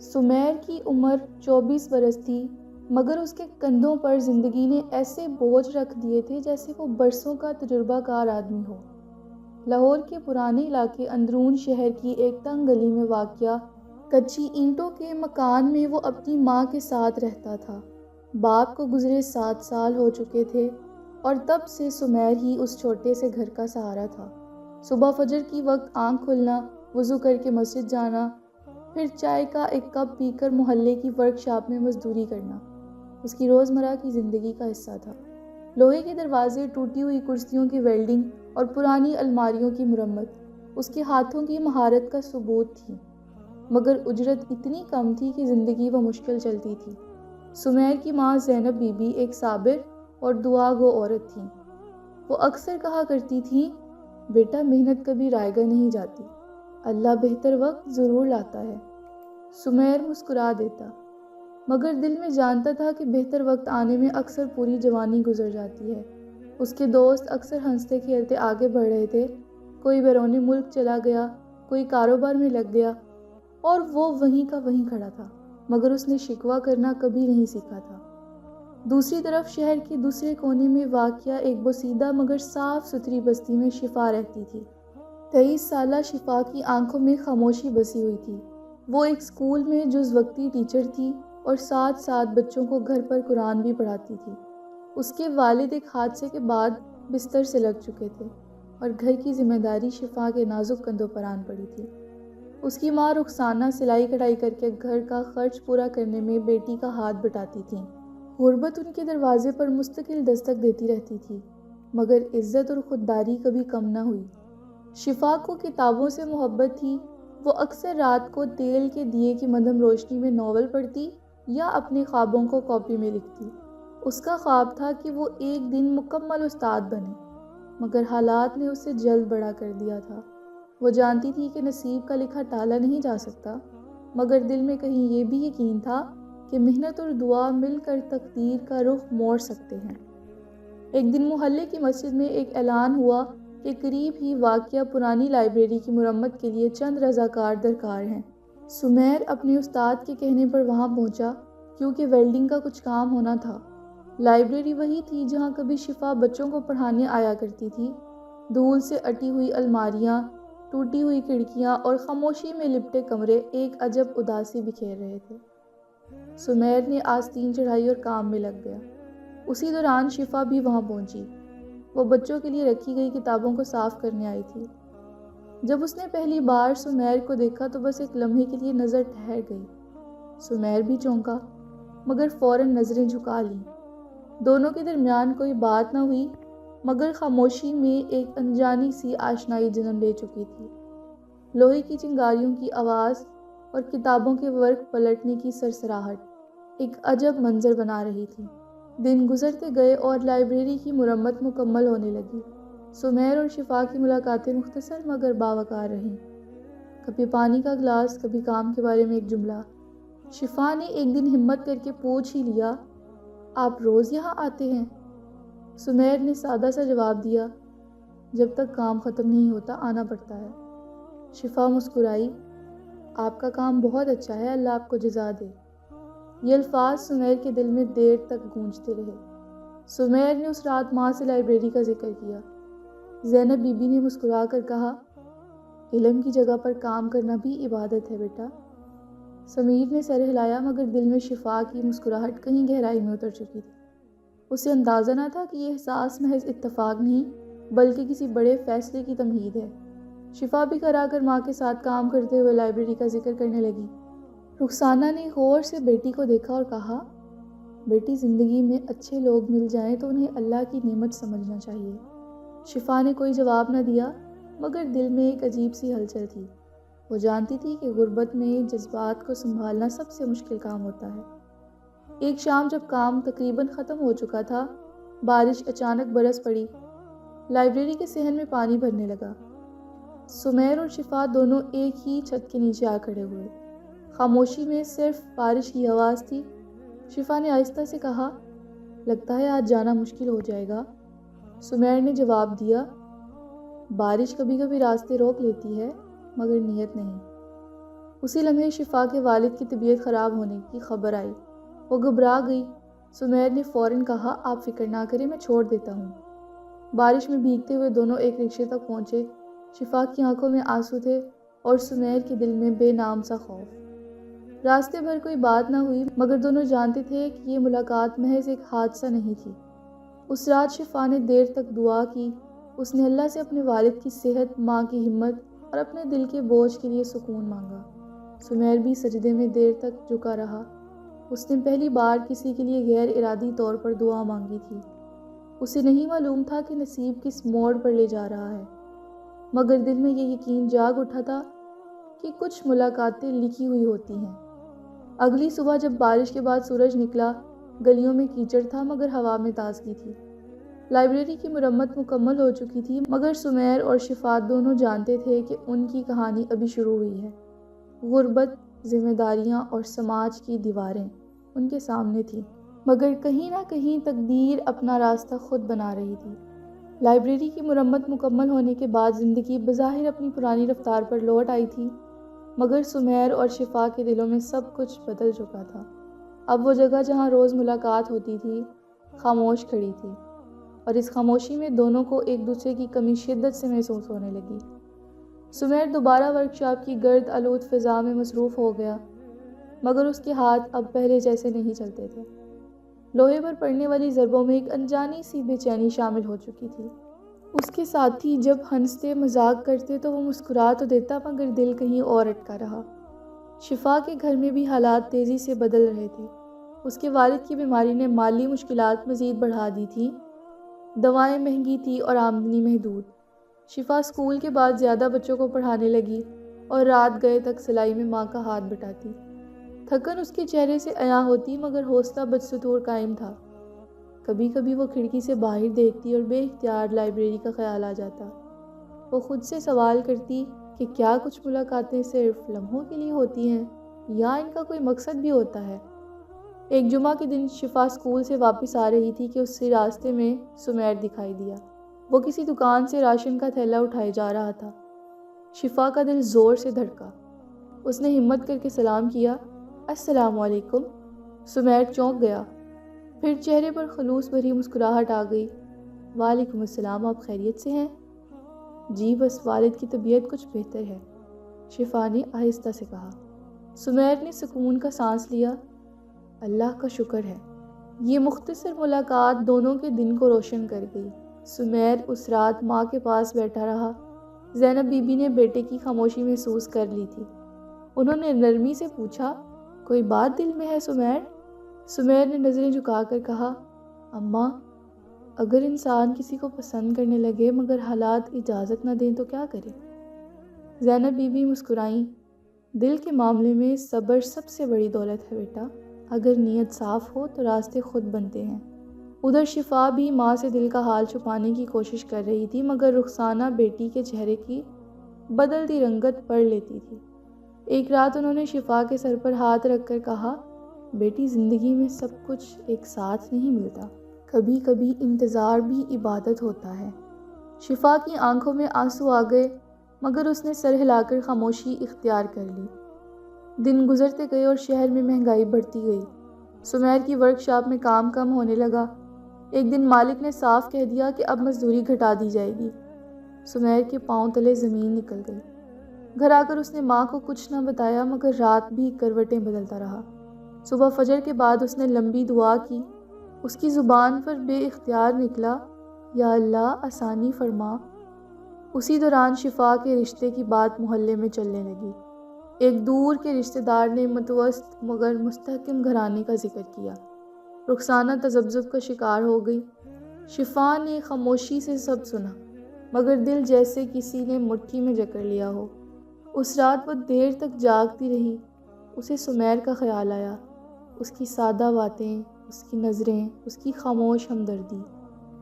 سمیر کی عمر 24 برس تھی، مگر اس کے کندھوں پر زندگی نے ایسے بوجھ رکھ دیے تھے جیسے وہ برسوں کا تجربہ کار آدمی ہو۔ لاہور کے پرانے علاقے اندرون شہر کی ایک تنگ گلی میں واقع کچی اینٹوں کے مکان میں وہ اپنی ماں کے ساتھ رہتا تھا۔ باپ کو گزرے 7 سال ہو چکے تھے اور تب سے سمیر ہی اس چھوٹے سے گھر کا سہارا تھا۔ صبح فجر کی وقت آنکھ کھلنا، وضو کر کے مسجد جانا، پھر چائے کا ایک کپ پی کر محلے کی ورک شاپ میں مزدوری کرنا اس کی روزمرہ کی زندگی کا حصہ تھا۔ لوہے کے دروازے، ٹوٹی ہوئی کرسیوں کی ویلڈنگ اور پرانی الماریوں کی مرمت اس کے ہاتھوں کی مہارت کا ثبوت تھی، مگر اجرت اتنی کم تھی کہ زندگی وہ مشکل چلتی تھی۔ سمیر کی ماں زینب بی بی ایک صابر اور دعا گو عورت تھیں۔ وہ اکثر کہا کرتی تھیں، بیٹا محنت کبھی رائے گاہ نہیں جاتی، اللہ بہتر وقت ضرور لاتا ہے۔ سمیر مسکرا دیتا، مگر دل میں جانتا تھا کہ بہتر وقت آنے میں اکثر پوری جوانی گزر جاتی ہے۔ اس کے دوست اکثر ہنستے کھیلتے آگے بڑھ رہے تھے، کوئی بیرون ملک چلا گیا، کوئی کاروبار میں لگ گیا، اور وہ وہیں کا وہیں کھڑا تھا، مگر اس نے شکوہ کرنا کبھی نہیں سیکھا تھا۔ دوسری طرف شہر کے دوسرے کونے میں واقع ایک بوسیدہ مگر صاف ستھری بستی میں شفا رہتی تھی۔ 23 سالہ شفا کی آنکھوں میں خاموشی بسی ہوئی تھی۔ وہ ایک اسکول میں جز وقتی ٹیچر تھی اور ساتھ ساتھ بچوں کو گھر پر قرآن بھی پڑھاتی تھی۔ اس کے والد ایک حادثے کے بعد بستر سے لگ چکے تھے اور گھر کی ذمہ داری شفا کے نازک کندھوں پر آن پڑی تھی۔ اس کی ماں رخسانہ سلائی کڑھائی کر کے گھر کا خرچ پورا کرنے میں بیٹی کا ہاتھ بٹاتی تھیں۔ غربت ان کے دروازے پر مستقل دستک دیتی رہتی تھی، مگر عزت اور خودداری کبھی کم نہ ہوئی۔ شفا کو کتابوں سے محبت تھی۔ وہ اکثر رات کو تیل کے دیے کی مدھم روشنی میں ناول پڑھتی یا اپنے خوابوں کو کاپی میں لکھتی۔ اس کا خواب تھا کہ وہ ایک دن مکمل استاد بنے، مگر حالات نے اسے جلد بڑا کر دیا تھا۔ وہ جانتی تھی کہ نصیب کا لکھا ٹالا نہیں جا سکتا، مگر دل میں کہیں یہ بھی یقین تھا کہ محنت اور دعا مل کر تقدیر کا رخ موڑ سکتے ہیں۔ ایک دن محلے کی مسجد میں ایک اعلان ہوا کہ قریب ہی واقع پرانی لائبریری کی مرمت کے لیے چند رضاکار درکار ہیں۔ سمیر اپنے استاد کے کہنے پر وہاں پہنچا کیونکہ ویلڈنگ کا کچھ کام ہونا تھا۔ لائبریری وہی تھی جہاں کبھی شفا بچوں کو پڑھانے آیا کرتی تھی۔ دھول سے اٹی ہوئی الماریاں، ٹوٹی ہوئی کھڑکیاں اور خاموشی میں لپٹے کمرے ایک عجب اداسی بکھیر رہے تھے۔ سمیر نے آستین چڑھائی اور کام میں لگ گیا۔ اسی دوران شفا بھی وہاں پہنچی۔ وہ بچوں کے لیے رکھی گئی کتابوں کو صاف کرنے آئی تھی۔ جب اس نے پہلی بار سمیر کو دیکھا تو بس ایک لمحے کے لیے نظر ٹھہر گئی۔ سمیر بھی چونکا، مگر فوراً نظریں جھکا لیں۔ دونوں کے درمیان کوئی بات نہ ہوئی، مگر خاموشی میں ایک انجانی سی آشنائی جنم لے چکی تھی۔ لوہے کی چنگاریوں کی آواز اور کتابوں کے ورق پلٹنے کی سرسراہٹ ایک عجب منظر بنا رہی تھی۔ دن گزرتے گئے اور لائبریری کی مرمت مکمل ہونے لگی۔ سمیر اور شفا کی ملاقاتیں مختصر مگر باوقار رہیں۔ کبھی پانی کا گلاس، کبھی کام کے بارے میں ایک جملہ۔ شفا نے ایک دن ہمت کر کے پوچھ ہی لیا، آپ روز یہاں آتے ہیں؟ سمیر نے سادہ سا جواب دیا، جب تک کام ختم نہیں ہوتا آنا پڑتا ہے۔ شفا مسکرائی، آپ کا کام بہت اچھا ہے، اللہ آپ کو جزا دے۔ یہ الفاظ سمیر کے دل میں دیر تک گونجتے رہے۔ سمیر نے اس رات ماں سے لائبریری کا ذکر کیا۔ زینب بی بی نے مسکرا کر کہا، علم کی جگہ پر کام کرنا بھی عبادت ہے بیٹا۔ سمیر نے سر ہلایا، مگر دل میں شفا کی مسکراہٹ کہیں گہرائی میں اتر چکی تھی۔ اسے اندازہ نہ تھا کہ یہ احساس محض اتفاق نہیں بلکہ کسی بڑے فیصلے کی تمہید ہے۔ شفا بھی کرا کر ماں کے ساتھ کام کرتے ہوئے لائبریری کا ذکر کرنے لگی۔ رخسانہ نے غور سے بیٹی کو دیکھا اور کہا، بیٹی زندگی میں اچھے لوگ مل جائیں تو انہیں اللہ کی نعمت سمجھنا چاہیے۔ شفا نے کوئی جواب نہ دیا، مگر دل میں ایک عجیب سی ہلچل تھی۔ وہ جانتی تھی کہ غربت میں جذبات کو سنبھالنا سب سے مشکل کام ہوتا ہے۔ ایک شام جب کام تقریباً ختم ہو چکا تھا، بارش اچانک برس پڑی۔ لائبریری کے صحن میں پانی بھرنے لگا۔ سمیر اور شفا دونوں ایک ہی چھت کے نیچے آ کھڑے ہوئے۔ خاموشی میں صرف بارش کی آواز تھی۔ شفا نے آہستہ سے کہا، لگتا ہے آج جانا مشکل ہو جائے گا۔ سمیر نے جواب دیا، بارش کبھی کبھی راستے روک لیتی ہے، مگر نیت نہیں۔ اسی لمحے شفا کے والد کی طبیعت خراب ہونے کی خبر آئی۔ وہ گھبرا گئی۔ سمیر نے فوراً کہا، آپ فکر نہ کریں، میں چھوڑ دیتا ہوں۔ بارش میں بھیگتے ہوئے دونوں ایک رکشے تک پہنچے۔ شفا کی آنکھوں میں آنسو تھے اور سمیر کے دل میں بے نام سا خوف۔ راستے بھر کوئی بات نہ ہوئی، مگر دونوں جانتے تھے کہ یہ ملاقات محض ایک حادثہ نہیں تھی۔ اس رات شفا نے دیر تک دعا کی۔ اس نے اللہ سے اپنے والد کی صحت، ماں کی ہمت اور اپنے دل کے بوجھ کے لیے سکون مانگا۔ سمیر بھی سجدے میں دیر تک جھکا رہا۔ اس نے پہلی بار کسی کے لیے غیر ارادی طور پر دعا مانگی تھی۔ اسے نہیں معلوم تھا کہ نصیب کس موڑ پر لے جا رہا ہے، مگر دل میں یہ یقین جاگ اٹھا تھا کہ کچھ ملاقاتیں لکھی ہوئی ہوتی ہیں۔ اگلی صبح جب بارش کے بعد سورج نکلا، گلیوں میں کیچڑ تھا مگر ہوا میں تازگی تھی۔ لائبریری کی مرمت مکمل ہو چکی تھی، مگر سمیر اور شفا دونوں جانتے تھے کہ ان کی کہانی ابھی شروع ہوئی ہے۔ غربت، ذمہ داریاں اور سماج کی دیواریں ان کے سامنے تھیں، مگر کہیں نہ کہیں تقدیر اپنا راستہ خود بنا رہی تھی۔ لائبریری کی مرمت مکمل ہونے کے بعد زندگی بظاہر اپنی پرانی رفتار پر لوٹ آئی تھی، مگر سمیر اور شفا کے دلوں میں سب کچھ بدل چکا تھا۔ اب وہ جگہ جہاں روز ملاقات ہوتی تھی خاموش کھڑی تھی، اور اس خاموشی میں دونوں کو ایک دوسرے کی کمی شدت سے محسوس ہونے لگی۔ سمیر دوبارہ ورکشاپ کی گرد آلود فضا میں مصروف ہو گیا، مگر اس کے ہاتھ اب پہلے جیسے نہیں چلتے تھے۔ لوہے پر پڑنے والی ضربوں میں ایک انجانی سی بے چینی شامل ہو چکی تھی۔ اس کے ساتھی جب ہنستے مذاق کرتے تو وہ مسکرا تو دیتا، مگر دل کہیں اور اٹکا رہا۔ شفا کے گھر میں بھی حالات تیزی سے بدل رہے تھے۔ اس کے والد کی بیماری نے مالی مشکلات مزید بڑھا دی تھیں۔ دوائیں مہنگی تھیں اور آمدنی محدود۔ شفا اسکول کے بعد زیادہ بچوں کو پڑھانے لگی اور رات گئے تک سلائی میں ماں کا ہاتھ بٹاتی۔ تھکن اس کے چہرے سے عیاں ہوتی، مگر حوصلہ بدستور قائم تھا۔ کبھی کبھی وہ کھڑکی سے باہر دیکھتی اور بے اختیار لائبریری کا خیال آ جاتا۔ وہ خود سے سوال کرتی کہ کیا کچھ ملاقاتیں صرف لمحوں کے لیے ہوتی ہیں یا ان کا کوئی مقصد بھی ہوتا ہے۔ ایک جمعہ کے دن شفا اسکول سے واپس آ رہی تھی کہ اس سے راستے میں سمیر دکھائی دیا۔ وہ کسی دکان سے راشن کا تھیلا اٹھائے جا رہا تھا۔ شفا کا دل زور سے دھڑکا۔ اس نے ہمت کر کے سلام کیا، السلام علیکم۔ سمیر چونک گیا، پھر چہرے پر خلوص بھری مسکراہٹ آ گئی۔ وعلیکم السلام، آپ خیریت سے ہیں؟ جی، بس والد کی طبیعت کچھ بہتر ہے، شفا نے آہستہ سے کہا۔ سمیر نے سکون کا سانس لیا، اللہ کا شکر ہے۔ یہ مختصر ملاقات دونوں کے دن کو روشن کر گئی۔ سمیر اس رات ماں کے پاس بیٹھا رہا۔ زینب بی بی نے بیٹے کی خاموشی محسوس کر لی تھی۔ انہوں نے نرمی سے پوچھا، کوئی بات دل میں ہے سمیر؟ سمیر نے نظریں جھکا کر کہا، اماں، اگر انسان کسی کو پسند کرنے لگے مگر حالات اجازت نہ دیں تو کیا کرے؟ زینب بی بی مسکرائیں، دل کے معاملے میں صبر سب سے بڑی دولت ہے بیٹا، اگر نیت صاف ہو تو راستے خود بنتے ہیں۔ ادھر شفا بھی ماں سے دل کا حال چھپانے کی کوشش کر رہی تھی، مگر رخسانہ بیٹی کے چہرے کی بدلتی رنگت پڑھ لیتی تھی۔ ایک رات انہوں نے شفا کے سر پر ہاتھ رکھ کر کہا، بیٹی، زندگی میں سب کچھ ایک ساتھ نہیں ملتا، کبھی کبھی انتظار بھی عبادت ہوتا ہے۔ شفا کی آنکھوں میں آنسو آ گئے، مگر اس نے سر ہلا کر خاموشی اختیار کر لی۔ دن گزرتے گئے اور شہر میں مہنگائی بڑھتی گئی۔ سمیر کی ورکشاپ میں کام کم ہونے لگا۔ ایک دن مالک نے صاف کہہ دیا کہ اب مزدوری گھٹا دی جائے گی۔ سمیر کے پاؤں تلے زمین نکل گئی۔ گھر آ کر اس نے ماں کو کچھ نہ بتایا، مگر رات بھی کروٹیں بدلتا رہا۔ صبح فجر کے بعد اس نے لمبی دعا کی۔ اس کی زبان پر بے اختیار نکلا، یا اللہ آسانی فرما۔ اسی دوران شفا کے رشتے کی بات محلے میں چلنے لگی۔ ایک دور کے رشتہ دار نے متوسط مگر مستحکم گھرانے کا ذکر کیا۔ رخسانہ تذبذب کا شکار ہو گئی۔ شفا نے خاموشی سے سب سنا، مگر دل جیسے کسی نے مٹھی میں جکڑ لیا ہو۔ اس رات وہ دیر تک جاگتی رہی۔ اسے سمیر کا خیال آیا، اس کی سادہ باتیں، اس کی نظریں، اس کی خاموش ہمدردی۔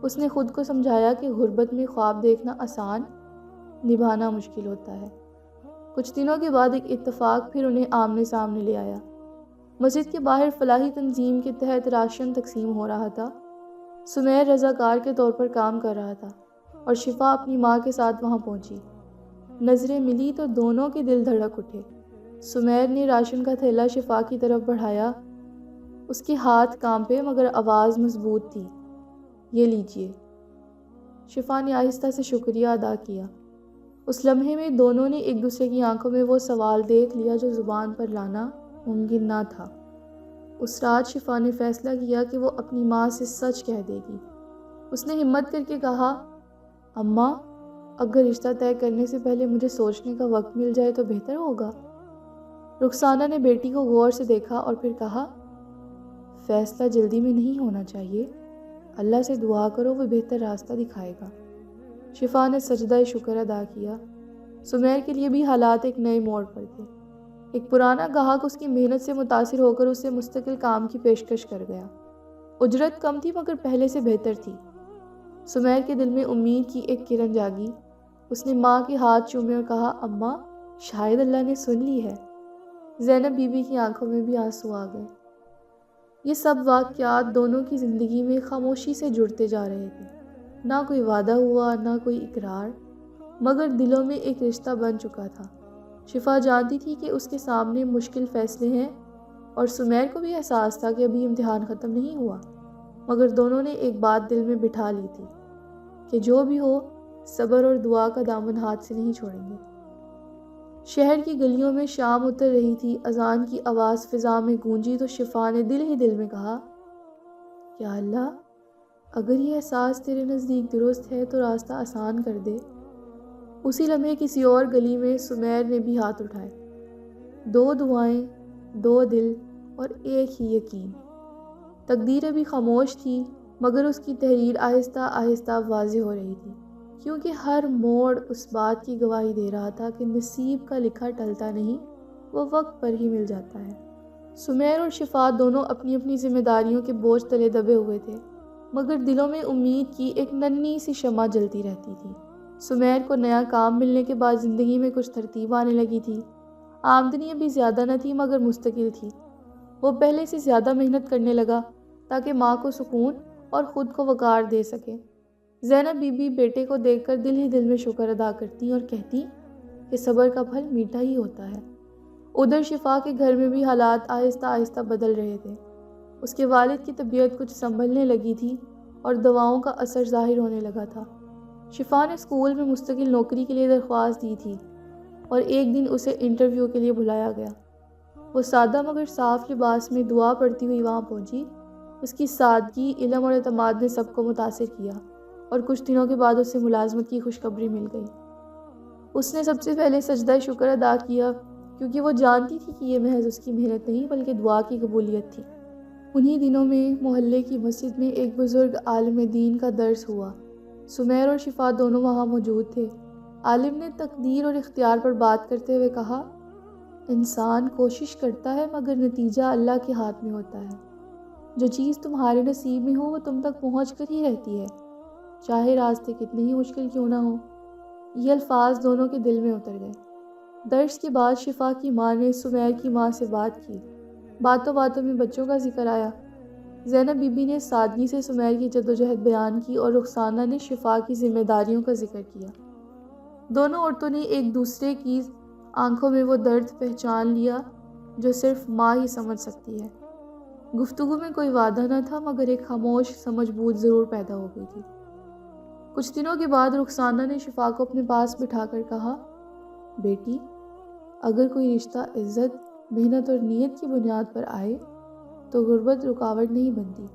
اس نے خود کو سمجھایا کہ غربت میں خواب دیکھنا آسان، نبھانا مشکل ہوتا ہے۔ کچھ دنوں کے بعد ایک اتفاق پھر انہیں آمنے سامنے لے آیا۔ مسجد کے باہر فلاحی تنظیم کے تحت راشن تقسیم ہو رہا تھا۔ سمیر رضاکار کے طور پر کام کر رہا تھا اور شفا اپنی ماں کے ساتھ وہاں پہنچی۔ نظریں ملی تو دونوں کے دل دھڑک اٹھے۔ سمیر نے راشن کا تھیلا شفا کی طرف بڑھایا۔ اس کے ہاتھ کانپے مگر آواز مضبوط تھی۔ یہ لیجئے۔ شفا نے آہستہ سے شکریہ ادا کیا۔ اس لمحے میں دونوں نے ایک دوسرے کی آنکھوں میں وہ سوال دیکھ لیا جو زبان پر لانا ممکن نہ تھا۔ اس رات شفا نے فیصلہ کیا کہ وہ اپنی ماں سے سچ کہہ دے گی۔ اس نے ہمت کر کے کہا، اماں، اگر رشتہ طے کرنے سے پہلے مجھے سوچنے کا وقت مل جائے تو بہتر ہوگا۔ رخسانہ نے بیٹی کو غور سے دیکھا اور پھر کہا، فیصلہ جلدی میں نہیں ہونا چاہیے۔ اللہ سے دعا کرو، وہ بہتر راستہ دکھائے گا۔ شفا نے سجدہ شکر ادا کیا۔ سمیر کے لیے بھی حالات ایک نئے موڑ پر تھے۔ ایک پرانا گاہک اس کی محنت سے متاثر ہو کر اسے مستقل کام کی پیشکش کر گیا۔ اجرت کم تھی مگر پہلے سے بہتر تھی۔ سمیر کے دل میں امید کی ایک کرن جاگی۔ اس نے ماں کے ہاتھ چومے اور کہا، اماں، شاید اللہ نے سن لی ہے۔ زینب بی بی کی آنکھوں میں بھی آنسو آ گئے۔ یہ سب واقعات دونوں کی زندگی میں خاموشی سے جڑتے جا رہے تھے۔ نہ کوئی وعدہ ہوا، نہ کوئی اقرار، مگر دلوں میں ایک رشتہ بن چکا تھا۔ شفا جانتی تھی کہ اس کے سامنے مشکل فیصلے ہیں، اور سمیر کو بھی احساس تھا کہ ابھی امتحان ختم نہیں ہوا، مگر دونوں نے ایک بات دل میں بٹھا لی تھی کہ جو بھی ہو، صبر اور دعا کا دامن ہاتھ سے نہیں چھوڑیں گے۔ شہر کی گلیوں میں شام اتر رہی تھی۔ اذان کی آواز فضا میں گونجی تو شفا نے دل ہی دل میں کہا، یا اللہ، اگر یہ احساس تیرے نزدیک درست ہے تو راستہ آسان کر دے۔ اسی لمحے کسی اور گلی میں سمیر نے بھی ہاتھ اٹھائے۔ دو دعائیں، دو دل اور ایک ہی یقین۔ تقدیر ابھی خاموش تھی مگر اس کی تحریر آہستہ آہستہ واضح ہو رہی تھی، کیونکہ ہر موڑ اس بات کی گواہی دے رہا تھا کہ نصیب کا لکھا ٹلتا نہیں، وہ وقت پر ہی مل جاتا ہے۔ سمیر اور شفا دونوں اپنی اپنی ذمہ داریوں کے بوجھ تلے دبے ہوئے تھے، مگر دلوں میں امید کی ایک ننھی سی شمع جلتی رہتی تھی۔ سمیر کو نیا کام ملنے کے بعد زندگی میں کچھ ترتیب آنے لگی تھی۔ آمدنی ابھی زیادہ نہ تھی مگر مستقل تھی۔ وہ پہلے سے زیادہ محنت کرنے لگا تاکہ ماں کو سکون اور خود کو وقار دے سکے۔ زینب بی بی بیٹے کو دیکھ کر دل ہی دل میں شکر ادا کرتی اور کہتی کہ صبر کا پھل میٹھا ہی ہوتا ہے۔ ادھر شفا کے گھر میں بھی حالات آہستہ آہستہ بدل رہے تھے۔ اس کے والد کی طبیعت کچھ سنبھلنے لگی تھی اور دواؤں کا اثر ظاہر ہونے لگا تھا۔ شفا نے اسکول میں مستقل نوکری کے لیے درخواست دی تھی اور ایک دن اسے انٹرویو کے لیے بلایا گیا۔ وہ سادہ مگر صاف لباس میں دعا پڑھتی ہوئی وہاں پہنچی۔ اس کی سادگی، علم اور اعتماد نے سب کو متاثر کیا اور کچھ دنوں کے بعد اسے ملازمت کی خوشخبری مل گئی۔ اس نے سب سے پہلے سجدہ شکر ادا کیا، کیونکہ وہ جانتی تھی کہ یہ محض اس کی محنت نہیں بلکہ دعا کی قبولیت تھی۔ انہی دنوں میں محلے کی مسجد میں ایک بزرگ عالم دین کا درس ہوا۔ سمیر اور شفا دونوں وہاں موجود تھے۔ عالم نے تقدیر اور اختیار پر بات کرتے ہوئے کہا، انسان کوشش کرتا ہے مگر نتیجہ اللہ کے ہاتھ میں ہوتا ہے۔ جو چیز تمہارے نصیب میں ہو وہ تم تک پہنچ کر ہی رہتی ہے، چاہے راستے کتنے ہی مشکل کیوں نہ ہو۔ یہ الفاظ دونوں کے دل میں اتر گئے۔ درس کے بعد شفا کی ماں نے سمیر کی ماں سے بات کی۔ باتوں باتوں میں بچوں کا ذکر آیا۔ زینب بی بی نے سادگی سے سمیر کی جدوجہد بیان کی اور رخسانہ نے شفا کی ذمہ داریوں کا ذکر کیا۔ دونوں عورتوں نے ایک دوسرے کی آنکھوں میں وہ درد پہچان لیا جو صرف ماں ہی سمجھ سکتی ہے۔ گفتگو میں کوئی وعدہ نہ تھا مگر ایک خاموش سمجھ بوجھ ضرور پیدا ہو گئی تھی۔ کچھ دنوں کے بعد رخسانہ نے شفا کو اپنے پاس بٹھا کر کہا، بیٹی، اگر کوئی رشتہ عزت، محنت اور نیت کی بنیاد پر آئے تو غربت رکاوٹ نہیں بنتی۔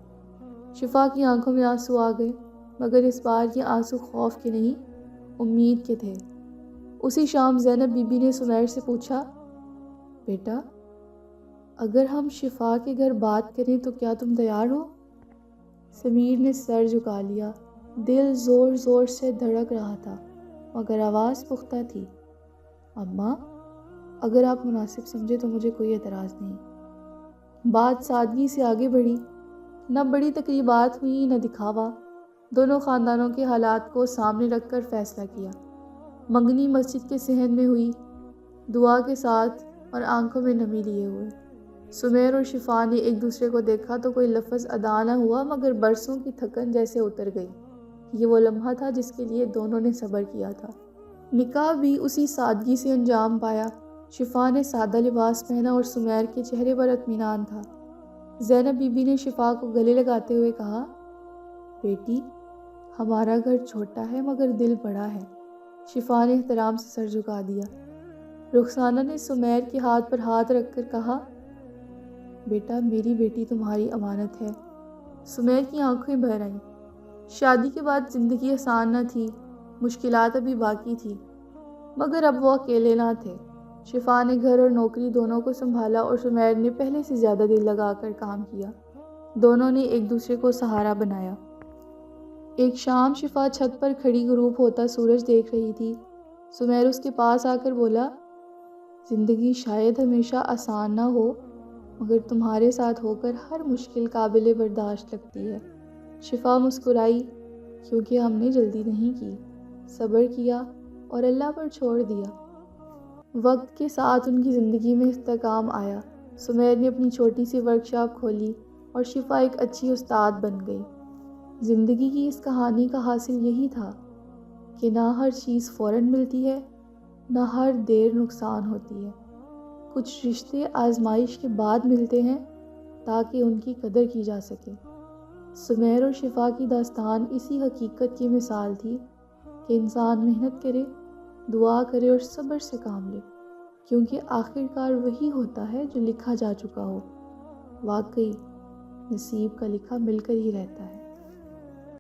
شفا کی آنکھوں میں آنسو آ گئے مگر اس بار یہ آنسو خوف کے نہیں، امید کے تھے۔ اسی شام زینب بی بی نے سمیر سے پوچھا، بیٹا، اگر ہم شفا کے گھر بات کریں تو کیا تم تیار ہو؟ سمیر نے سر جھکا لیا۔ دل زور زور سے دھڑک رہا تھا مگر آواز پختہ تھی۔ اماں، اگر آپ مناسب سمجھے تو مجھے کوئی اعتراض نہیں۔ بات سادگی سے آگے بڑھی۔ نہ بڑی تقریبات ہوئی نہ دکھاوا۔ دونوں خاندانوں کے حالات کو سامنے رکھ کر فیصلہ کیا۔ منگنی مسجد کے صحن میں ہوئی، دعا کے ساتھ اور آنکھوں میں نمی لیے ہوئے۔ سمیر اور شفا نے ایک دوسرے کو دیکھا تو کوئی لفظ ادا نہ ہوا مگر برسوں کی تھکن جیسے اتر گئی۔ یہ وہ لمحہ تھا جس کے لیے دونوں نے صبر کیا تھا۔ نکاح بھی اسی سادگی سے انجام پایا۔ شفا نے سادہ لباس پہنا اور سمیر کے چہرے پر اطمینان تھا۔ زینب بی بی نے شفا کو گلے لگاتے ہوئے کہا، بیٹی، ہمارا گھر چھوٹا ہے مگر دل بڑا ہے۔ شفا نے احترام سے سر جھکا دیا۔ رخسانہ نے سمیر کے ہاتھ پر ہاتھ رکھ کر کہا، بیٹا، میری بیٹی تمہاری امانت ہے۔ سمیر کی آنکھیں بھر آئیں۔ شادی کے بعد زندگی آسان نہ تھی، مشکلات ابھی باقی تھی، مگر اب وہ اکیلے نہ تھے۔ شفا نے گھر اور نوکری دونوں کو سنبھالا اور سمیر نے پہلے سے زیادہ دل لگا کر کام کیا۔ دونوں نے ایک دوسرے کو سہارا بنایا۔ ایک شام شفا چھت پر کھڑی غروب ہوتا سورج دیکھ رہی تھی۔ سمیر اس کے پاس آ کر بولا، زندگی شاید ہمیشہ آسان نہ ہو، مگر تمہارے ساتھ ہو کر ہر مشکل قابل برداشت لگتی ہے۔ شفا مسکرائی، کیونکہ ہم نے جلدی نہیں کی، صبر کیا اور اللہ پر چھوڑ دیا۔ وقت کے ساتھ ان کی زندگی میں استحکام آیا۔ سمیر نے اپنی چھوٹی سی ورکشاپ کھولی اور شفا ایک اچھی استاد بن گئی۔ زندگی کی اس کہانی کا حاصل یہی تھا کہ نہ ہر چیز فوراً ملتی ہے، نہ ہر دیر نقصان ہوتی ہے۔ کچھ رشتے آزمائش کے بعد ملتے ہیں تاکہ ان کی قدر کی جا سکے۔ سمیر اور شفا کی داستان اسی حقیقت کی مثال تھی کہ انسان محنت کرے، دعا کرے اور صبر سے کام لے، کیونکہ آخر کار وہی ہوتا ہے جو لکھا جا چکا ہو۔ واقعی نصیب کا لکھا مل کر ہی رہتا ہے۔